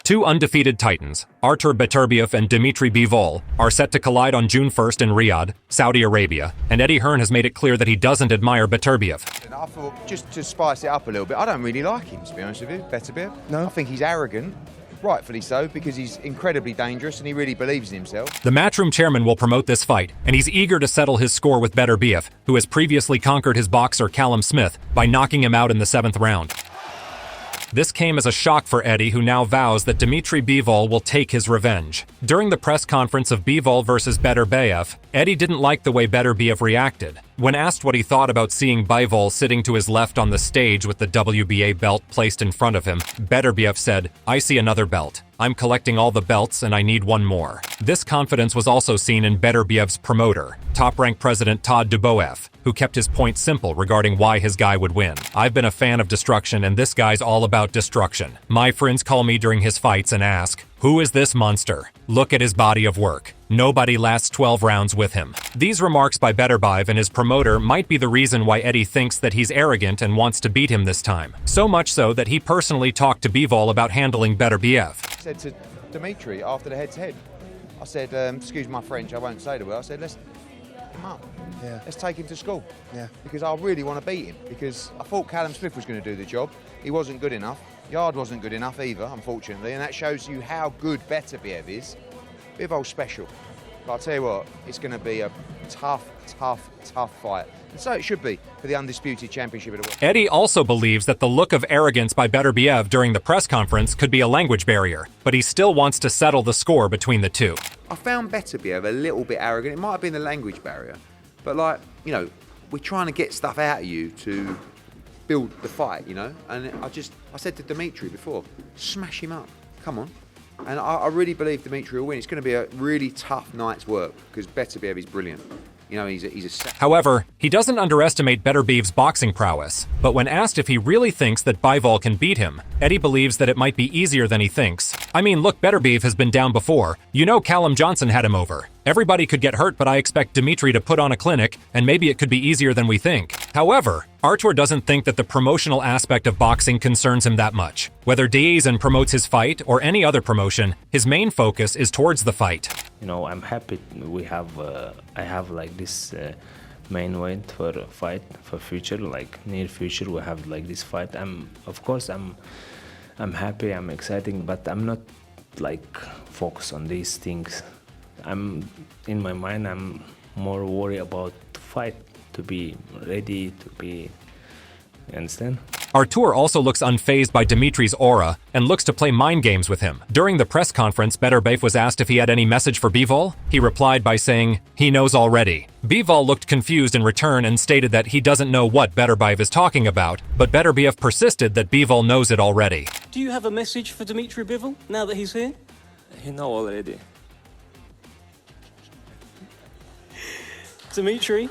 Two undefeated titans, Artur Beterbiev and Dmitry Bivol, are set to collide on June 1st in Riyadh, Saudi Arabia, and Eddie Hearn has made it clear that he doesn't admire Beterbiev. I thought, just to spice it up a little bit, I don't really like him, to be honest with you, Beterbiev. No. I think he's arrogant, rightfully so, because he's incredibly dangerous and he really believes in himself. The Matchroom chairman will promote this fight, and he's eager to settle his score with Beterbiev, who has previously conquered his boxer Callum Smith by knocking him out in the 7th round. This came as a shock for Eddie, who now vows that Dmitry Bivol will take his revenge. During the press conference of Bivol versus Beterbiev, Eddie didn't like the way Beterbiev reacted. When asked what he thought about seeing Bivol sitting to his left on the stage with the WBA belt placed in front of him, Beterbiev said, "I see another belt. I'm collecting all the belts and I need one more." This confidence was also seen in Beterbiev's promoter, top-ranked president Todd Duboev, who kept his point simple regarding why his guy would win. "I've been a fan of destruction and this guy's all about destruction. My friends call me during his fights and ask, 'Who is this monster? Look at his body of work. Nobody lasts 12 rounds with him.'" These remarks by Beterbiev and his promoter might be the reason why Eddie thinks that he's arrogant and wants to beat him this time. So much so that he personally talked to Bivol about handling Beterbiev. I said to Dmitry after the head-to-head, I said, excuse my French, I won't say the word, I said, let's him up. Yeah. Let's take him to school. Yeah. Because I really want to beat him. Because I thought Callum Smith was going to do the job. He wasn't good enough. Yard wasn't good enough either, unfortunately, and that shows you how good Beterbiev is. Bivol's special. But I'll tell you what, it's going to be a tough fight. And so it should be for the undisputed championship of the world. Eddie also believes that the look of arrogance by Beterbiev during the press conference could be a language barrier, but he still wants to settle the score between the two. I found Beterbiev a little bit arrogant. It might have been the language barrier, but we're trying to get stuff out of you to build the fight, And I said to Dmitry before, smash him up, come on. And I really believe Dmitry will win. It's going to be a really tough night's work because Beterbiev is brilliant. However, he doesn't underestimate Beterbiev's boxing prowess, but when asked if he really thinks that Bivol can beat him, Eddie believes that it might be easier than he thinks. "I mean, look, Beterbiev has been down before. Callum Johnson had him over. Everybody could get hurt, but I expect Dmitry to put on a clinic, and maybe it could be easier than we think." However, Artur doesn't think that the promotional aspect of boxing concerns him that much. Whether DAZN promotes his fight or any other promotion, his main focus is towards the fight. I'm happy I have like this main event for fight for future, like near future we have like this fight. I'm happy, I'm exciting, but I'm not like focused on these things. In my mind, I'm more worried about the fight, to be ready, you understand? Artur also looks unfazed by Dmitry's aura and looks to play mind games with him. During the press conference, Beterbiev was asked if he had any message for Bivol. He replied by saying, "He knows already." Bivol looked confused in return and stated that he doesn't know what Beterbiev is talking about, but Beterbiev persisted that Bivol knows it already. Do you have a message for Dmitry Bivol now that he's here? He know already. Dimitri,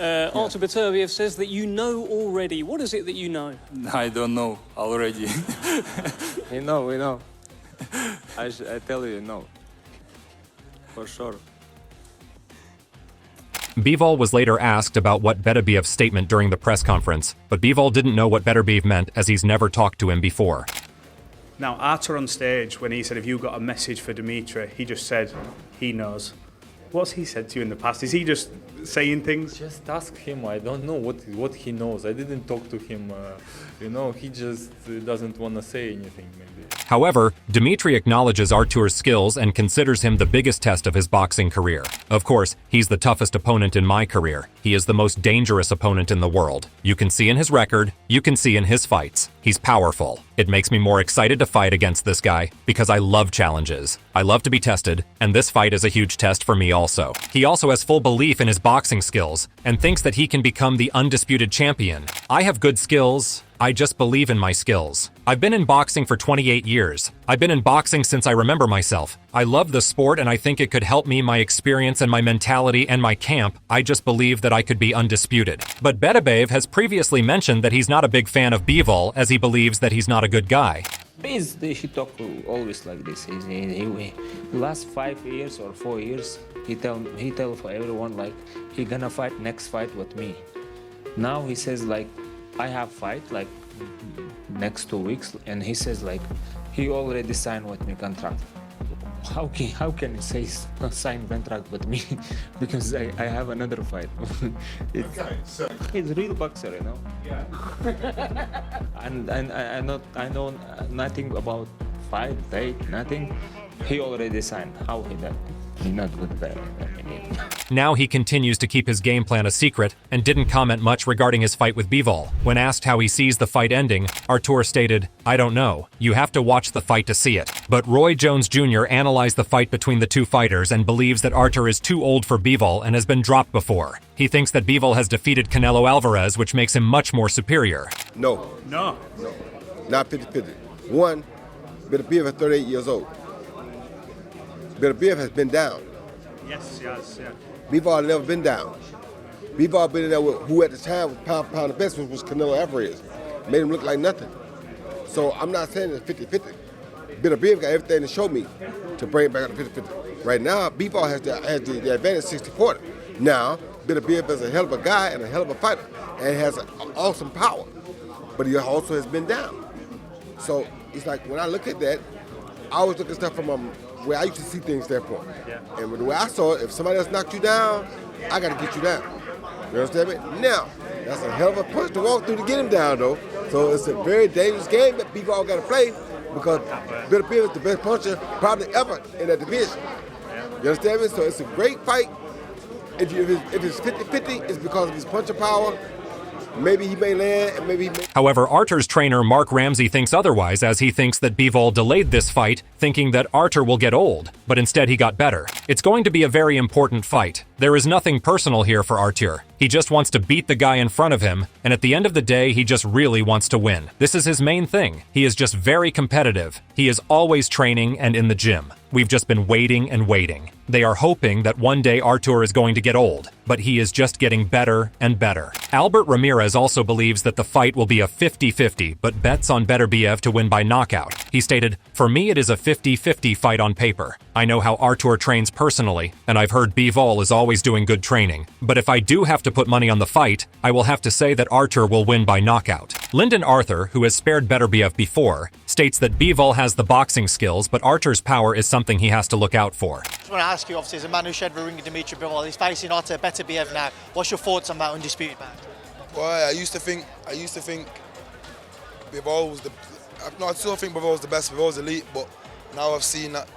Artur Beterbiev says that you know already. What is it that you know? I don't know already. We know. I tell you, no. For sure. Bivol was later asked about what Beterbiev's statement during the press conference, but Bivol didn't know what Beterbiev meant as he's never talked to him before. Now, Artur on stage, when he said, "Have you got a message for Dmitry?" he just said, he knows. What's he said to you in the past? Is he just saying things? Just ask him. I don't know what he knows. I didn't talk to him. He just doesn't want to say anything, maybe. However, Dmitry acknowledges Artur's skills and considers him the biggest test of his boxing career. Of course, he's the toughest opponent in my career. He is the most dangerous opponent in the world. You can see in his record, you can see in his fights. He's powerful. It makes me more excited to fight against this guy because I love challenges. I love to be tested, and this fight is a huge test for me also. He also has full belief in his boxing skills and thinks that he can become the undisputed champion. I have good skills. I just believe in my skills. I've been in boxing for 28 years. I've been in boxing since I remember myself. I love the sport and I think it could help me, my experience and my mentality and my camp. I just believe that I could be undisputed. But Beterbiev has previously mentioned that he's not a big fan of Bivol as he believes that he's not a good guy. He talk always like this. He last 5 years or 4 years, he tell for everyone like he gonna fight next fight with me. Now he says like I have fight like next 2 weeks, and he says like He already signed with me contract. How can you say sign contract with me? Because I have another fight. He's a real boxer, you know. Yeah. and I know nothing about fight, date, nothing. He already signed. How he done? He not good player. Now he continues to keep his game plan a secret and didn't comment much regarding his fight with Bivol. When asked how he sees the fight ending, Artur stated, "I don't know. You have to watch the fight to see it." But Roy Jones Jr. analyzed the fight between the two fighters and believes that Artur is too old for Bivol and has been dropped before. He thinks that Bivol has defeated Canelo Alvarez, which makes him much more superior. No. No. Not 50-50. One, Beterbiev is 38 years old. Beterbiev has been down. Yes, yes, yeah. Bivol never been down. Bivol been in there with who at the time was pound for pound the best, which was Canelo Alvarez. Made him look like nothing. So I'm not saying it's 50-50. Beterbiev got everything to show me to bring it back up to 50-50. Right now, Bivol has the advantage 60-40. Now, Beterbiev is a hell of a guy and a hell of a fighter and has an awesome power. But he also has been down. So it's like when I look at that, I always look at stuff from where I used to see things therefore. Yeah. And the way I saw it, if somebody else knocked you down, I got to get you down. You understand me? Now, that's a hell of a punch to walk through to get him down, though. So it's a very dangerous game that people all got to play because Beterbiev is the best puncher probably ever in that division. You understand me? So it's a great fight. If it's 50-50, it's because of his puncher power. Maybe he may land, and maybe he may... However, Artur's trainer Mark Ramsey thinks otherwise, as he thinks that Bivol delayed this fight, thinking that Artur will get old, but instead he got better. It's going to be a very important fight. There is nothing personal here for Artur. He just wants to beat the guy in front of him, and at the end of the day, he just really wants to win. This is his main thing. He is just very competitive. He is always training and in the gym. We've just been waiting and waiting. They are hoping that one day Artur is going to get old, but he is just getting better and better. Albert Ramirez also believes that the fight will be a 50-50, but bets on Beterbiev to win by knockout. He stated, "For me, it is a 50-50 fight on paper. I know how Artur trains personally, and I've heard Bivol is always doing good training. But if I do have to put money on the fight, I will have to say that Artur will win by knockout." Lyndon Arthur, who has spared Beterbiev before, states that Bivol has the boxing skills, but Artur's power is something he has to look out for. I just want to ask you, obviously, as a man who shared the ring with Dmitry Bivol, he's facing Artur Beterbiev now. What's your thoughts on that undisputed match? Well, I used to think Bivol was I still think Bivol was the best. Bivol was elite, but now I've seen that,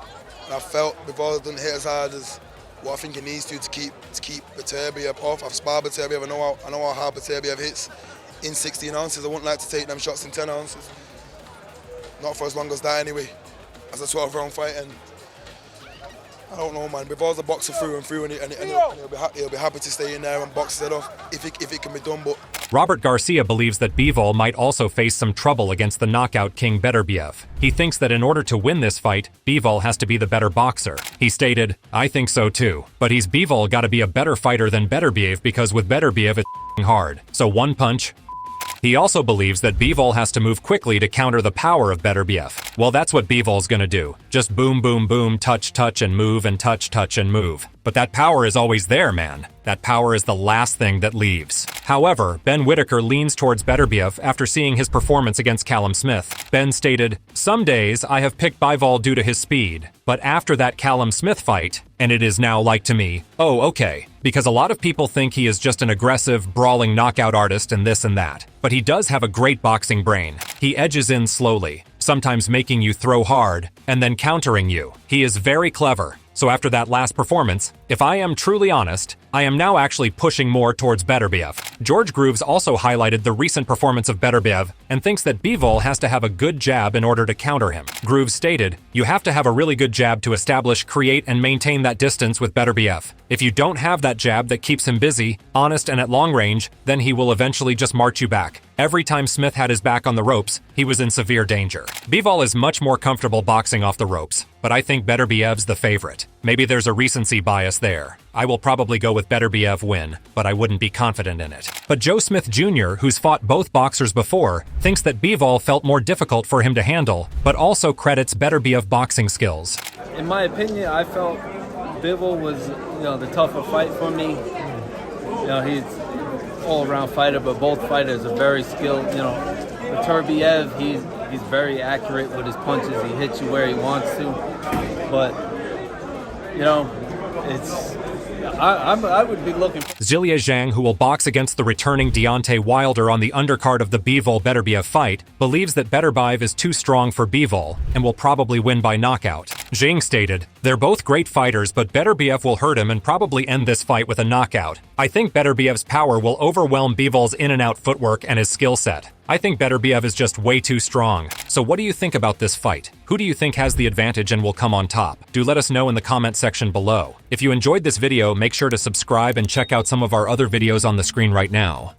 and I felt Bivol doesn't hit as hard as what I think he needs to keep Beterbiev off. I've sparred Beterbiev. I know how hard Beterbiev hits in 16 ounces. I wouldn't like to take them shots in 10 ounces. Not for as long as that anyway. As a 12-round fight, and I don't know, man. Bivol's a boxer through and through, and he'll be happy to stay in there and box his head off if it can be done. But Robert Garcia believes that Bivol might also face some trouble against the knockout king Beterbiev. He thinks that in order to win this fight, Bivol has to be the better boxer. He stated, "I think so too, but he's Bivol got to be a better fighter than Beterbiev because with Beterbiev it's hard. So one punch." He also believes that Bivol has to move quickly to counter the power of Beterbiev. Well, that's what Bivol's gonna do. Just boom, boom, boom, touch, touch, and move, and touch, touch, and move. But that power is always there, man. That power is the last thing that leaves. However, Ben Whitaker leans towards Beterbiev after seeing his performance against Callum Smith. Ben stated, "Some days I have picked Bivol due to his speed, but after that Callum Smith fight, and it is now like to me, oh, okay. Because a lot of people think he is just an aggressive, brawling knockout artist and this and that. But he does have a great boxing brain. He edges in slowly, sometimes making you throw hard, and then countering you. He is very clever. So after that last performance, if I am truly honest, I am now actually pushing more towards Beterbiev." George Grooves also highlighted the recent performance of Beterbiev and thinks that Bivol has to have a good jab in order to counter him. Grooves stated, "You have to have a really good jab to establish, create, and maintain that distance with Beterbiev. If you don't have that jab that keeps him busy, honest, and at long range, then he will eventually just march you back. Every time Smith had his back on the ropes, he was in severe danger." Bivol is much more comfortable boxing off the ropes, but I think Beterbiev's the favorite. Maybe there's a recency bias there. I will probably go with Beterbiev win, but I wouldn't be confident in it. But Joe Smith Jr., who's fought both boxers before, thinks that Bivol felt more difficult for him to handle, but also credits Beterbiev boxing skills. In my opinion, I felt Bivol was, the tougher fight for me. He's all-around fighter, but both fighters are very skilled. Beterbiev, He's very accurate with his punches. He hits you where he wants to. But, you know, I would be looking for Zhilei Zhang, who will box against the returning Deontay Wilder on the undercard of the Bivol-Beterbiev fight, believes that Beterbiev is too strong for Bivol and will probably win by knockout. Zhang stated, "They're both great fighters, but Beterbiev will hurt him and probably end this fight with a knockout. I think Beterbiev's power will overwhelm Bivol's in-and-out footwork and his skill set. I think Beterbiev is just way too strong. So what do you think about this fight? Who do you think has the advantage and will come on top? Do let us know in the comment section below. If you enjoyed this video, make sure to subscribe and check out some of our other videos on the screen right now."